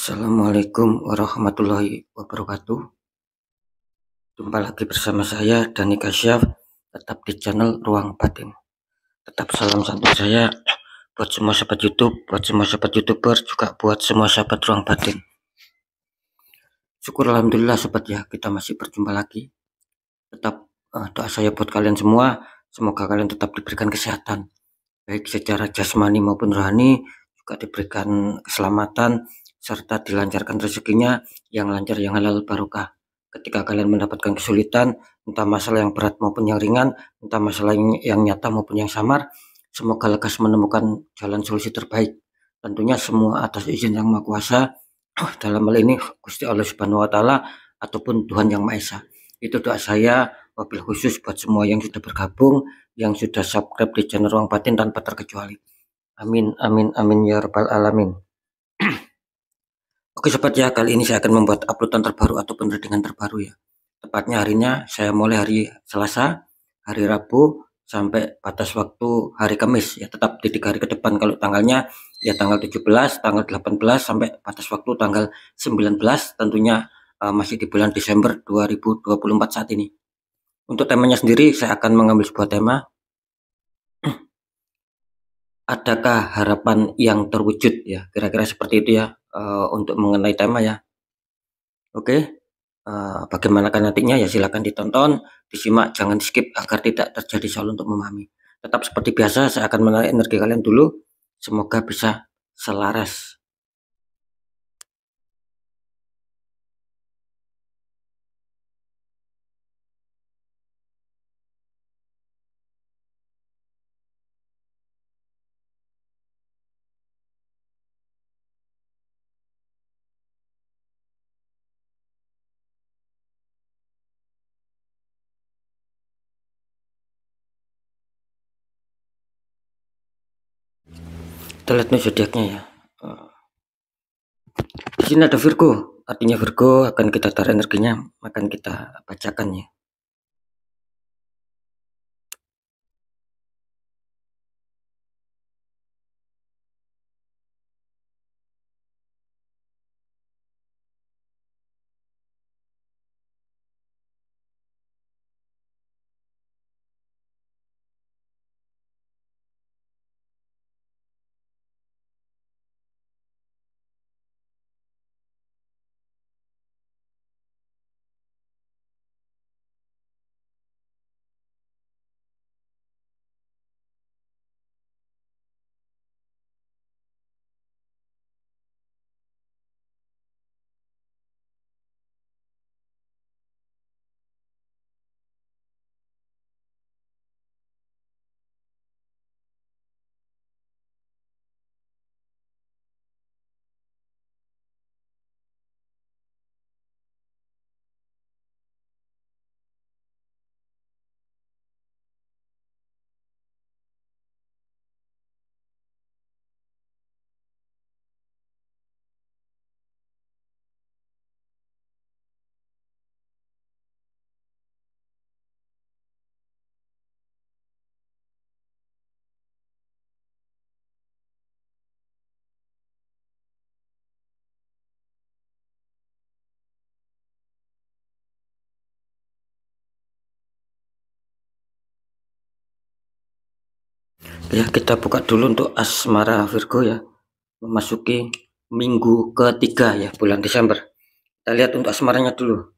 Assalamualaikum warahmatullahi wabarakatuh. Jumpa lagi bersama saya Dani Kasyaf, tetap di channel Ruang Batin. Tetap salam satu saya buat semua sahabat YouTube, buat semua sahabat YouTuber, juga buat semua sahabat Ruang Batin. Syukur alhamdulillah sobat ya, kita masih berjumpa lagi. Tetap doa saya buat kalian semua, semoga kalian tetap diberikan kesehatan, baik secara jasmani maupun rohani, juga diberikan keselamatan serta dilancarkan rezekinya yang lancar, yang halal barokah. Ketika kalian mendapatkan kesulitan, entah masalah yang berat maupun yang ringan, entah masalah yang nyata maupun yang samar, semoga lekas menemukan jalan solusi terbaik. Tentunya semua atas izin Yang Maha Kuasa, dalam hal ini Gusti Allah Subhanahu wa taala ataupun Tuhan Yang Maha Esa. Itu doa saya wabil khusus buat semua yang sudah bergabung, yang sudah subscribe di channel Ruang Batin tanpa terkecuali. Amin amin amin ya rabbal alamin. Oke sobat ya, kali ini saya akan membuat uploadan terbaru ataupun readingan terbaru ya. Tepatnya harinya saya mulai hari Selasa, hari Rabu, sampai batas waktu hari Kamis ya, tetap di 3 hari ke depan. Kalau tanggalnya ya tanggal 17, tanggal 18 sampai batas waktu tanggal 19, tentunya masih di bulan Desember 2024 saat ini. Untuk temanya sendiri saya akan mengambil sebuah tema, adakah harapan yang terwujud ya, kira-kira seperti itu ya, untuk mengenai tema ya. Oke, bagaimanakah nantinya ya silakan ditonton, disimak, jangan skip agar tidak terjadi salah untuk memahami. Tetap seperti biasa saya akan menarik energi kalian dulu, semoga bisa selaras. Kita lihat nih zodiaknya ya. Di sini ada Virgo, artinya Virgo akan kita tarik energinya, akan kita bacakan ya. Ya, kita buka dulu untuk asmara Virgo ya, memasuki minggu ketiga ya bulan Desember. Kita lihat untuk asmaranya dulu.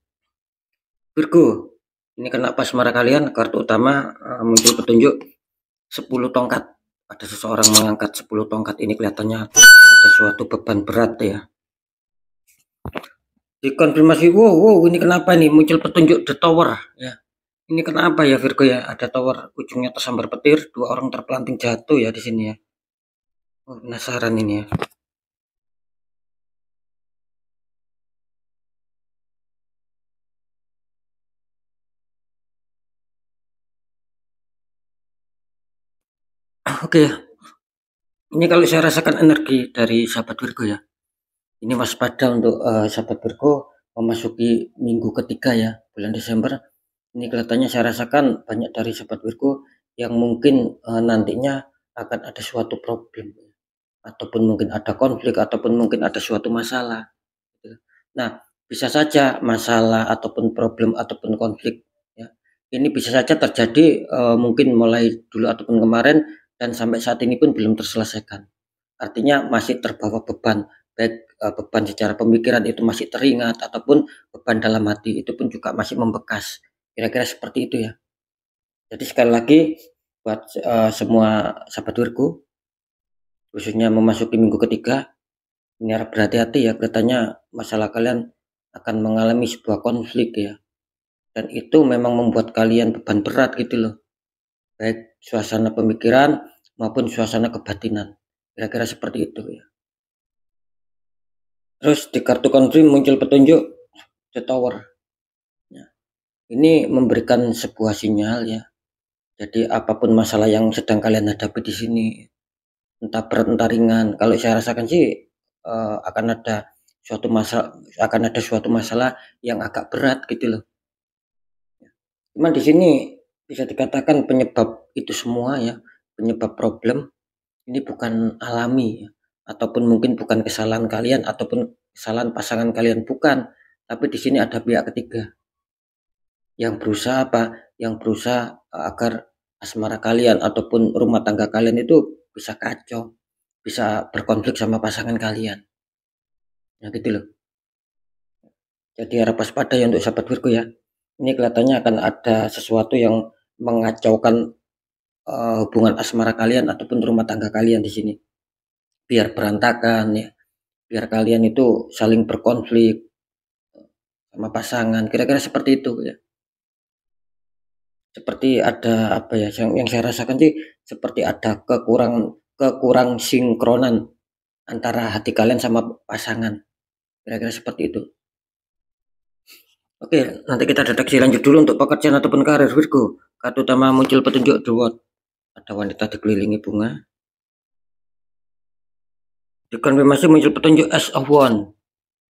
Virgo, ini kenapa asmara kalian? Kartu utama muncul petunjuk 10 tongkat. Ada seseorang mengangkat 10 tongkat, ini kelihatannya ada suatu beban berat ya. Dikonfirmasi, wow, ini kenapa nih muncul petunjuk The Tower ya. Ini kenapa ya Virgo ya? Ada tower ujungnya tersambar petir, 2 orang terpelanting jatuh ya di sini ya. Oh, penasaran ini ya. Oke ya. Ini kalau saya rasakan energi dari sahabat Virgo ya. Ini waspada untuk sahabat Virgo memasuki minggu ketiga ya bulan Desember. Ini kelihatannya saya rasakan banyak dari sahabat Virgo yang mungkin nantinya akan ada suatu problem, ataupun mungkin ada konflik, ataupun mungkin ada suatu masalah Nah, bisa saja masalah ataupun problem ataupun konflik ya, ini bisa saja terjadi, mungkin mulai dulu ataupun kemarin dan sampai saat ini pun belum terselesaikan. Artinya masih terbawa beban, baik, beban secara pemikiran itu masih teringat ataupun beban dalam hati itu pun juga masih membekas. Kira-kira seperti itu ya. Jadi sekali lagi buat, semua sahabat Virgo, khususnya memasuki minggu ketiga, ini harap berhati-hati ya, kelihatannya masalah kalian akan mengalami sebuah konflik ya, dan itu memang membuat kalian beban berat gitu loh, baik suasana pemikiran maupun suasana kebatinan, kira-kira seperti itu ya. Terus di kartu konflik muncul petunjuk The Tower. Ya, ini memberikan sebuah sinyal ya. Jadi apapun masalah yang sedang kalian hadapi di sini, entah berat entah ringan, kalau saya rasakan sih akan ada suatu masalah yang agak berat gitu loh. Cuman di sini bisa dikatakan penyebab itu semua ya, penyebab problem ini bukan alami ya, ataupun mungkin bukan kesalahan kalian ataupun kesalahan pasangan kalian, bukan. Tapi di sini ada pihak ketiga yang berusaha apa? Yang berusaha agar asmara kalian ataupun rumah tangga kalian itu bisa kacau, bisa berkonflik sama pasangan kalian. Ya gitu loh. Jadi harap waspada ya untuk sahabat Virgo ya. Ini kelihatannya akan ada sesuatu yang mengacaukan hubungan asmara kalian ataupun rumah tangga kalian di sini. Biar berantakan ya. Biar kalian itu saling berkonflik sama pasangan. Kira-kira seperti itu ya. Seperti ada apa ya? Yang saya rasakan sih seperti ada kekurang sinkronan antara hati kalian sama pasangan. Kira-kira seperti itu. Oke, nanti kita deteksi lanjut dulu untuk pekerjaan ataupun karir Virgo. Kartu utama muncul petunjuk The World. Ada wanita dikelilingi bunga. Dikonfirmasi muncul petunjuk Ace of Wands.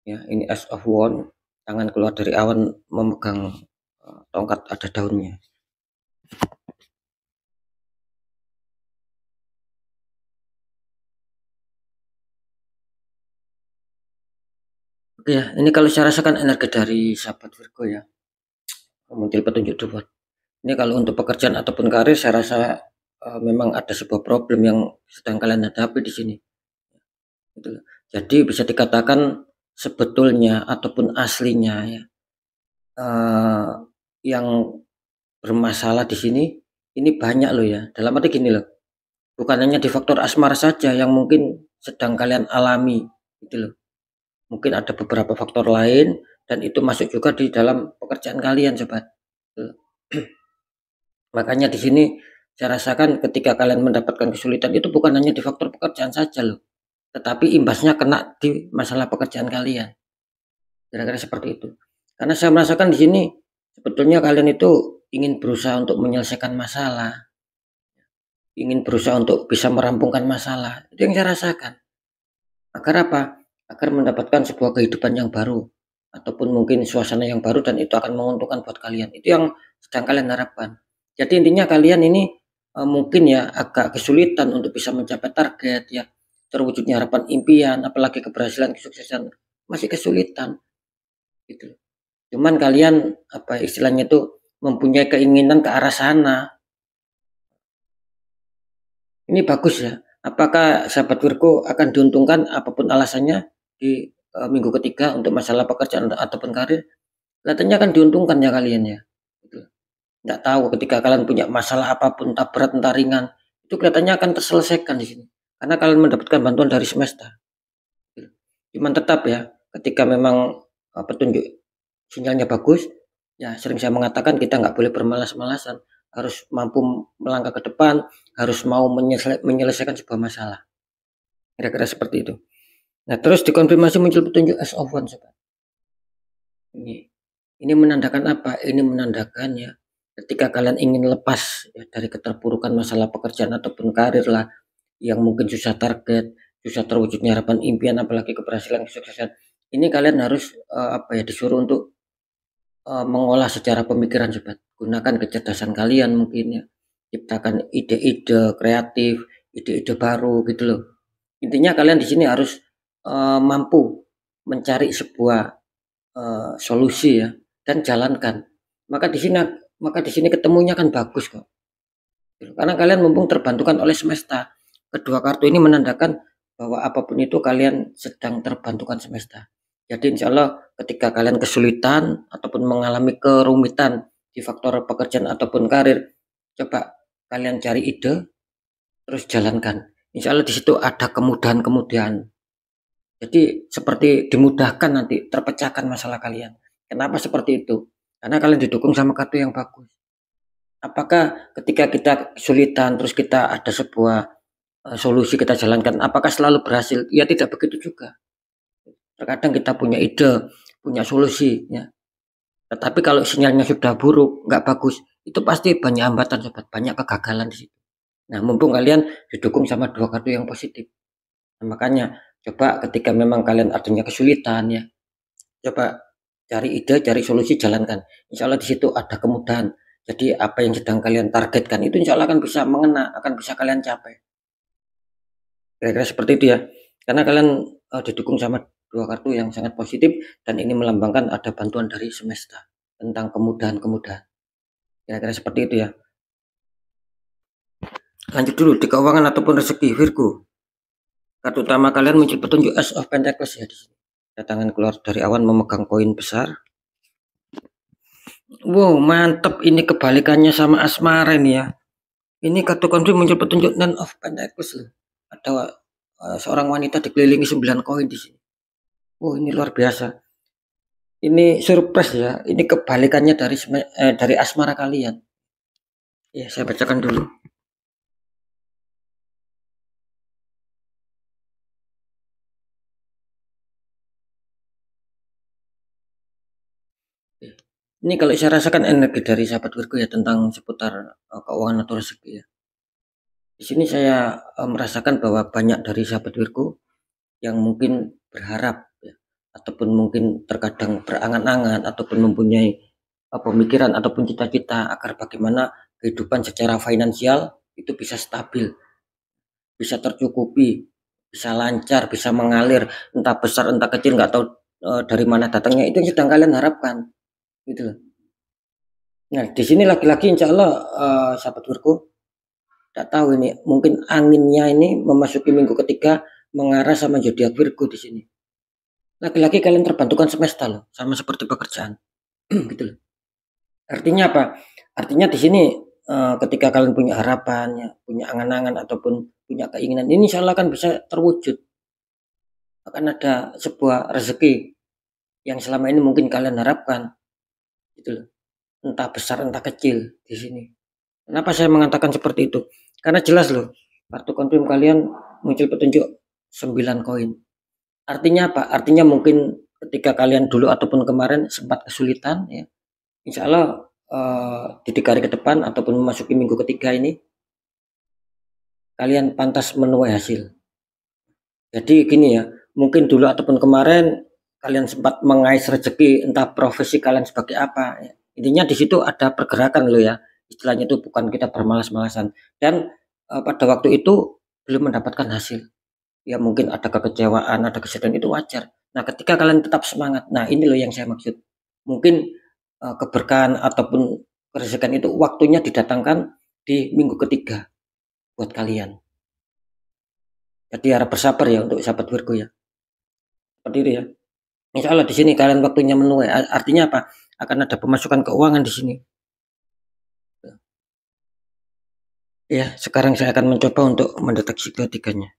Ya, ini Ace of Wands. Tangan keluar dari awan memegang tongkat ada daunnya. Oke ya, ini kalau saya rasakan energi dari sahabat Virgo ya. Muncul petunjuk The World. Ini kalau untuk pekerjaan ataupun karir saya rasa memang ada sebuah problem yang sedang kalian hadapi di sini. Gitu. Jadi bisa dikatakan sebetulnya ataupun aslinya ya yang bermasalah di sini ini banyak loh ya. Dalam arti gini loh, bukan hanya di faktor asmara saja yang mungkin sedang kalian alami gitu loh. Mungkin ada beberapa faktor lain dan itu masuk juga di dalam pekerjaan kalian sobat. Makanya di sini saya rasakan ketika kalian mendapatkan kesulitan itu bukan hanya di faktor pekerjaan saja loh, tetapi imbasnya kena di masalah pekerjaan kalian. Kira-kira seperti itu. Karena saya merasakan di sini sebetulnya kalian itu ingin berusaha untuk menyelesaikan masalah, ingin berusaha untuk bisa merampungkan masalah. Itu yang saya rasakan. Agar apa? Agar mendapatkan sebuah kehidupan yang baru ataupun mungkin suasana yang baru dan itu akan menguntungkan buat kalian. Itu yang sedang kalian harapkan. Jadi intinya kalian ini mungkin ya agak kesulitan untuk bisa mencapai target ya, terwujudnya harapan impian, apalagi keberhasilan, kesuksesan masih kesulitan gitu. Cuman kalian apa istilahnya itu mempunyai keinginan ke arah sana. Ini bagus ya. Apakah sahabat Virgo akan diuntungkan apapun alasannya di minggu ketiga untuk masalah pekerjaan ataupun karir? Kelihatannya akan diuntungkan ya kalian ya. Gitu. Nggak tahu ketika kalian punya masalah apapun, entah berat entah ringan, itu kelihatannya akan terselesaikan di sini. Karena kalian mendapatkan bantuan dari semesta. Gitu. Cuman tetap ya, ketika memang petunjuk sinyalnya bagus, ya sering saya mengatakan kita nggak boleh bermalas-malasan, harus mampu melangkah ke depan, harus mau menyelesaikan sebuah masalah. Kira-kira seperti itu. Nah, terus dikonfirmasi muncul petunjuk Ace of Wands. Ini menandakan apa? Ini menandakan ya ketika kalian ingin lepas ya, dari keterpurukan masalah pekerjaan ataupun karir lah yang mungkin susah target, susah terwujudnya harapan impian, apalagi keberhasilan kesuksesan. Ini kalian harus apa ya disuruh untuk mengolah secara pemikiran sobat. Gunakan kecerdasan kalian mungkin ya. Ciptakan ide-ide kreatif, ide-ide baru gitu loh. Intinya kalian di sini harus mampu mencari sebuah solusi ya, dan jalankan. Maka di sini ketemunya kan bagus kok. Karena kalian mumpung terbantukan oleh semesta. Kedua kartu ini menandakan bahwa apapun itu kalian sedang terbantukan semesta. Jadi insya Allah ketika kalian kesulitan ataupun mengalami kerumitan di faktor pekerjaan ataupun karir, coba kalian cari ide, terus jalankan. Insya Allah di situ ada kemudahan-kemudahan. Jadi seperti dimudahkan nanti terpecahkan masalah kalian. Kenapa seperti itu? Karena kalian didukung sama kartu yang bagus. Apakah ketika kita kesulitan terus kita ada sebuah solusi kita jalankan, apakah selalu berhasil? Ya tidak begitu juga. Terkadang kita punya ide, punya solusi, ya. Tetapi kalau sinyalnya sudah buruk, nggak bagus, itu pasti banyak hambatan, sobat, banyak kegagalan di situ. Nah, mumpung kalian didukung sama dua kartu yang positif, nah, makanya coba ketika memang kalian adanya kesulitan, ya, coba cari ide, cari solusi, jalankan. Insya Allah di situ ada kemudahan. Jadi apa yang sedang kalian targetkan itu insya Allah akan bisa mengena, akan bisa kalian capai. Kira-kira seperti itu ya. Karena kalian didukung sama dua kartu yang sangat positif dan ini melambangkan ada bantuan dari semesta tentang kemudahan-kemudahan. Kira-kira seperti itu ya. Lanjut dulu di keuangan ataupun rezeki Virgo. Kartu utama kalian muncul petunjuk Ace of Pentacles ya di sini. Datangan keluar dari awan memegang koin besar. Wow, mantep, ini kebalikannya sama asmara ini ya. Ini kartu konflik muncul petunjuk Nine of Pentacles loh. Ada seorang wanita dikelilingi 9 koin di sini. Wow, ini luar biasa. Ini surprise ya. Ini kebalikannya dari asmara kalian. Ya, saya bacakan dulu. Ini kalau saya rasakan energi dari sahabat Virgo ya tentang seputar keuangan atau rezeki ya. Di sini saya merasakan bahwa banyak dari sahabat Virgo yang mungkin berharap ya, ataupun mungkin terkadang berangan-angan ataupun mempunyai pemikiran ataupun cita-cita agar bagaimana kehidupan secara finansial itu bisa stabil, bisa tercukupi, bisa lancar, bisa mengalir, entah besar entah kecil nggak tahu dari mana datangnya, itu yang sedang kalian harapkan, gitu loh. Nah, di sini laki-laki insya Allah sahabat Virgo, tidak tahu ini mungkin anginnya ini memasuki minggu ketiga mengarah sama zodiak Virgo di sini. Laki-laki kalian terbantukan semesta loh, sama seperti pekerjaan, gitu loh. Artinya apa? Artinya di sini ketika kalian punya harapan, ya, punya angan-angan ataupun punya keinginan, ini insya Allah akan bisa terwujud. Akan ada sebuah rezeki yang selama ini mungkin kalian harapkan, gitu loh. Entah besar entah kecil di sini. Kenapa saya mengatakan seperti itu? Karena jelas loh, kartu konfirm kalian muncul petunjuk 9 koin. Artinya apa? Artinya mungkin ketika kalian dulu ataupun kemarin sempat kesulitan, ya, insya Allah di 3 hari ke depan ataupun memasuki minggu ketiga ini, kalian pantas menuai hasil. Jadi gini ya, mungkin dulu ataupun kemarin kalian sempat mengais rezeki, entah profesi kalian sebagai apa. Ya. Intinya di situ ada pergerakan loh ya. Istilahnya itu bukan kita bermalas-malasan. Dan pada waktu itu belum mendapatkan hasil. Ya mungkin ada kekecewaan, ada kesedihan, itu wajar. Nah ketika kalian tetap semangat, nah ini loh yang saya maksud. Mungkin keberkahan ataupun kerezekian itu waktunya didatangkan di minggu ketiga buat kalian. Jadi harap bersabar ya untuk sahabat Virgo ya. Seperti itu ya. Insya Allah di sini kalian waktunya menuai. Artinya apa? Akan ada pemasukan keuangan di sini. Ya, sekarang saya akan mencoba untuk mendeteksi ketiganya.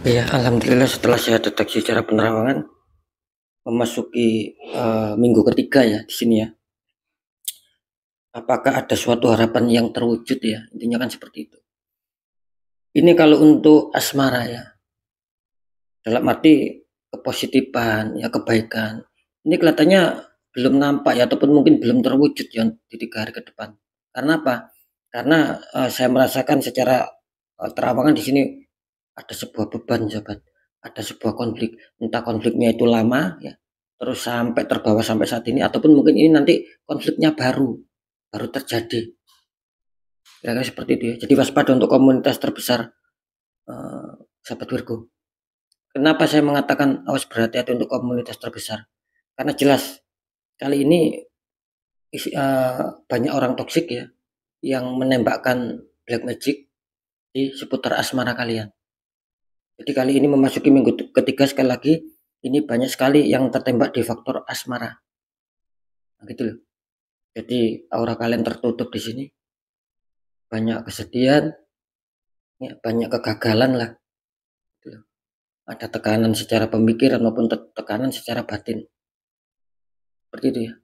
Ya, alhamdulillah setelah saya deteksi secara penerawangan memasuki minggu ketiga ya di sini ya. Apakah ada suatu harapan yang terwujud ya? Intinya kan seperti itu. Ini kalau untuk asmara ya, dalam arti kepositifan ya, kebaikan. Ini kelihatannya belum nampak ya ataupun mungkin belum terwujud ya di 3 hari ke depan. Karena apa? Karena, saya merasakan secara, terang-terangan di sini ada sebuah beban sahabat, ada sebuah konflik, entah konfliknya itu lama ya, terus sampai terbawa sampai saat ini ataupun mungkin ini nanti konfliknya baru terjadi, kira-kira seperti itu ya. Jadi waspada untuk komunitas terbesar, sahabat Virgo. Kenapa saya mengatakan awas berhati-hati untuk komunitas terbesar? Karena jelas kali ini banyak orang toksik ya, yang menembakkan black magic di seputar asmara kalian. Jadi kali ini memasuki minggu ketiga sekali lagi, ini banyak sekali yang tertembak di faktor asmara. Nah, gitu loh. Jadi aura kalian tertutup di sini, banyak kesedihan, ya, banyak kegagalan lah. Gitu loh. Ada tekanan secara pemikiran maupun tekanan secara batin. Seperti itu ya.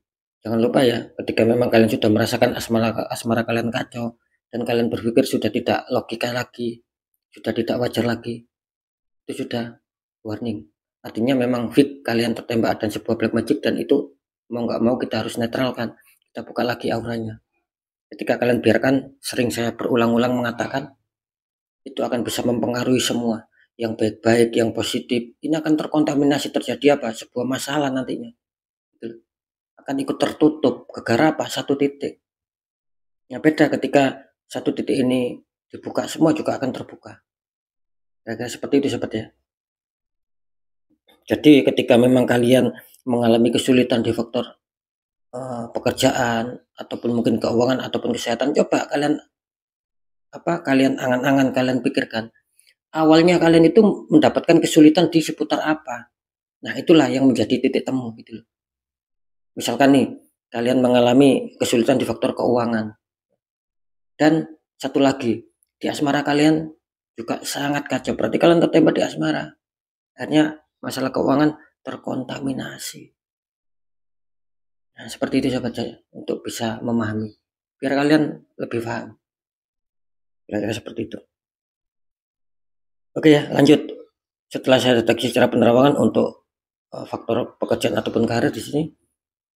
Jangan lupa ya, ketika memang kalian sudah merasakan asmara asmara kalian kacau dan kalian berpikir sudah tidak logika lagi, sudah tidak wajar lagi, itu sudah warning. Artinya memang fit kalian tertembak dan sebuah black magic dan itu mau nggak mau kita harus netralkan. Kita buka lagi auranya. Ketika kalian biarkan, sering saya berulang-ulang mengatakan, itu akan bisa mempengaruhi semua. Yang baik-baik, yang positif. Ini akan terkontaminasi terjadi apa? Sebuah masalah nantinya. Gitu. Akan ikut tertutup. Gara-gara apa? Satu titik. Yang beda ketika satu titik ini dibuka, semua juga akan terbuka. Kira-kira seperti itu sobat ya. Jadi ketika memang kalian mengalami kesulitan di faktor pekerjaan ataupun mungkin keuangan ataupun kesehatan, coba kalian angan-angan, kalian pikirkan awalnya kalian itu mendapatkan kesulitan di seputar apa. Nah itulah yang menjadi titik temu gitu loh. Misalkan nih kalian mengalami kesulitan di faktor keuangan dan satu lagi di asmara kalian juga sangat kacau, berarti kalian tertembak di asmara, akhirnya masalah keuangan terkontaminasi. Nah, seperti itu sahabat saya untuk bisa memahami biar kalian lebih paham. Kira-kira seperti itu. Oke ya, lanjut. Setelah saya deteksi secara penerawangan untuk faktor pekerjaan ataupun karir di sini,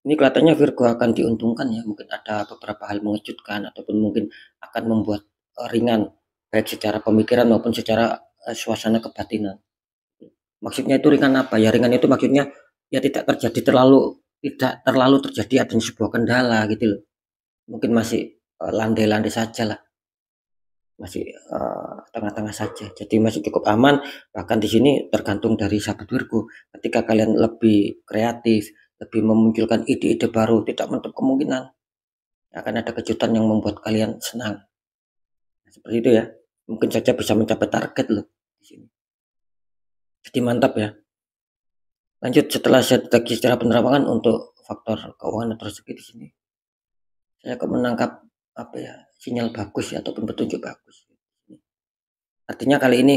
ini kelihatannya Virgo akan diuntungkan ya. Mungkin ada beberapa hal mengejutkan ataupun mungkin akan membuat ringan baik secara pemikiran maupun secara suasana kebatinan. Maksudnya itu ringan apa? Ya ringan itu maksudnya ya tidak terlalu terjadi adanya sebuah kendala gitu loh. Mungkin masih landai-landai saja lah, masih tengah-tengah saja. Jadi masih cukup aman. Bahkan di sini tergantung dari sahabat Virgo. Ketika kalian lebih kreatif, lebih memunculkan ide-ide baru, tidak menutup kemungkinan akan ada kejutan yang membuat kalian senang. Nah, seperti itu ya. Mungkin saja bisa mencapai target loh di sini. Jadi mantap ya. Lanjut setelah saya deteksi secara penerawangan untuk faktor keuangan dan rezeki di sini, saya akan menangkap sinyal bagus ya, ataupun petunjuk bagus. Artinya kali ini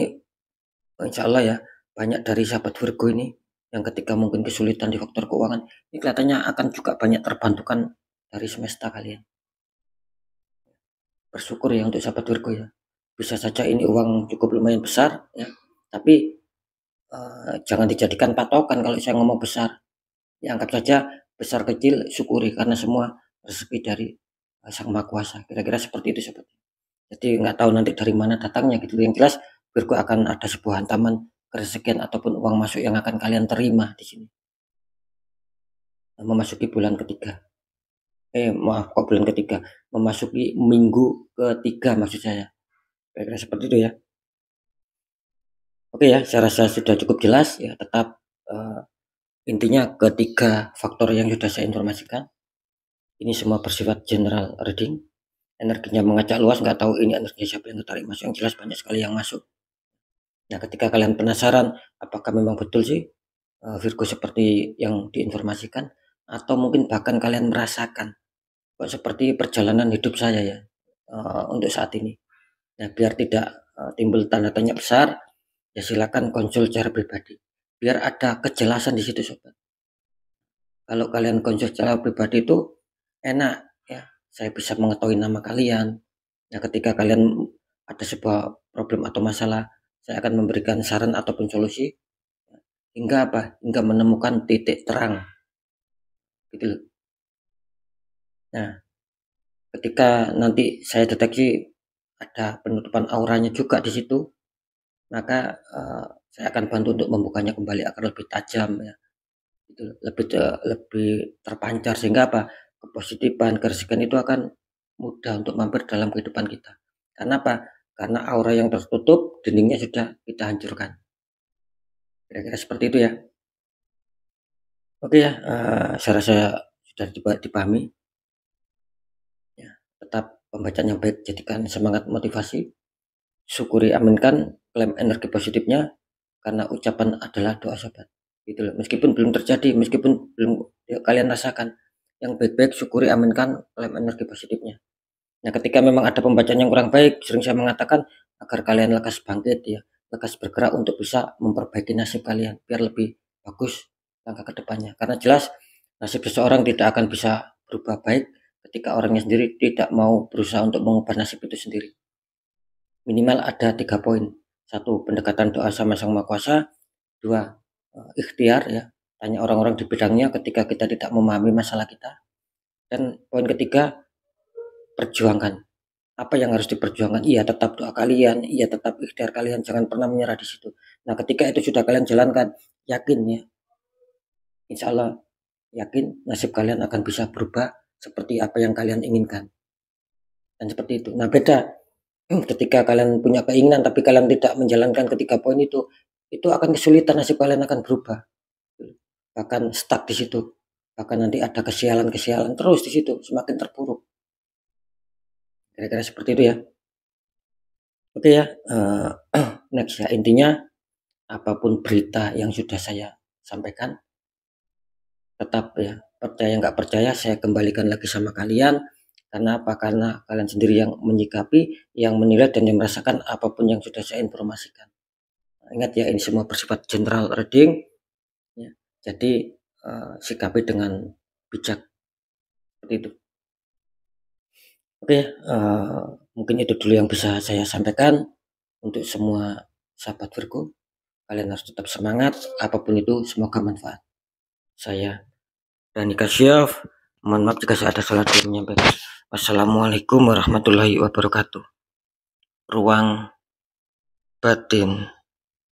insya Allah ya banyak dari sahabat Virgo ini yang ketika mungkin kesulitan di faktor keuangan ini kelihatannya akan juga banyak terbantukan dari semesta kalian. Bersyukur ya untuk sahabat Virgo ya. Bisa saja ini uang cukup lumayan besar ya, tapi jangan dijadikan patokan kalau saya ngomong besar. Ya anggap saja besar kecil syukuri karena semua rezeki dari Sang Maha Kuasa. Kira-kira seperti itu sobat. Jadi nggak tahu nanti dari mana datangnya gitu. Yang jelas Virgo akan ada sebuah hantaman kerezekian ataupun uang masuk yang akan kalian terima di sini. Memasuki bulan ketiga. Maaf kok bulan ketiga. Memasuki minggu ketiga maksud saya. Kira-kira seperti itu ya. Oke ya, saya rasa sudah cukup jelas ya. Tetap intinya ketiga faktor yang sudah saya informasikan. Ini semua bersifat general reading. Energinya mengacak luas, nggak tahu ini energi siapa yang tertarik masuk. Yang jelas banyak sekali yang masuk. Nah, ketika kalian penasaran apakah memang betul sih Virgo seperti yang diinformasikan, atau mungkin bahkan kalian merasakan kok seperti perjalanan hidup saya ya untuk saat ini. Nah, biar tidak timbul tanda tanya besar, ya silakan konsul secara pribadi. Biar ada kejelasan di situ sobat. Kalau kalian konsul secara pribadi itu enak ya, saya bisa mengetahui nama kalian. Ya ketika kalian ada sebuah problem atau masalah, saya akan memberikan saran ataupun solusi hingga menemukan titik terang gitu loh. Nah, ketika nanti saya deteksi ada penutupan auranya juga di situ, maka saya akan bantu untuk membukanya kembali agar lebih tajam ya, itu lebih terpancar, sehingga apa, kepositifan, keresikan itu akan mudah untuk mampir dalam kehidupan kita. Karena apa? Karena aura yang tertutup, dindingnya sudah kita hancurkan. Kira-kira seperti itu ya. Oke ya, saya rasa sudah dipahami. Ya, tetap pembacaan yang baik jadikan semangat motivasi. Syukuri, aminkan klaim energi positifnya, karena ucapan adalah doa sobat. Gitu loh. Meskipun belum terjadi, meskipun belum kalian rasakan, yang baik-baik syukuri, aminkan klaim energi positifnya. Nah, ketika memang ada pembacaan yang kurang baik, sering saya mengatakan agar kalian lekas bangkit ya, lekas bergerak untuk bisa memperbaiki nasib kalian biar lebih bagus langkah ke depannya. Karena jelas nasib seseorang tidak akan bisa berubah baik ketika orangnya sendiri tidak mau berusaha untuk mengubah nasib itu sendiri. Minimal ada 3 poin. 1, pendekatan doa sama Sang Maha Kuasa. 2, ikhtiar ya, tanya orang-orang di bidangnya ketika kita tidak memahami masalah kita. Dan poin ketiga, perjuangkan. Apa yang harus diperjuangkan? Iya, tetap doa kalian, iya tetap ikhtiar kalian, jangan pernah menyerah di situ. Nah, ketika itu sudah kalian jalankan, yakin ya, insya Allah yakin nasib kalian akan bisa berubah seperti apa yang kalian inginkan. Dan seperti itu. Nah, beda ketika kalian punya keinginan tapi kalian tidak menjalankan ketiga poin itu akan kesulitan, nasib kalian akan berubah. Bahkan stuck di situ. Bahkan nanti ada kesialan-kesialan terus di situ, semakin terpuruk. Kira-kira seperti itu ya. Oke ya, next ya, intinya apapun berita yang sudah saya sampaikan, tetap ya, percaya nggak percaya saya kembalikan lagi sama kalian. Karena apa? Karena kalian sendiri yang menyikapi, yang menilai, dan yang merasakan apapun yang sudah saya informasikan. Ingat ya, ini semua bersifat general reading ya. Jadi sikapi dengan bijak seperti itu. Oke, mungkin itu dulu yang bisa saya sampaikan untuk semua sahabat Virgo. Kalian harus tetap semangat, apapun itu semoga manfaat. Saya Rani Kasyaf, mohon maaf jika saya ada salah dalam menyampaikan. Wassalamualaikum warahmatullahi wabarakatuh. Ruang batin.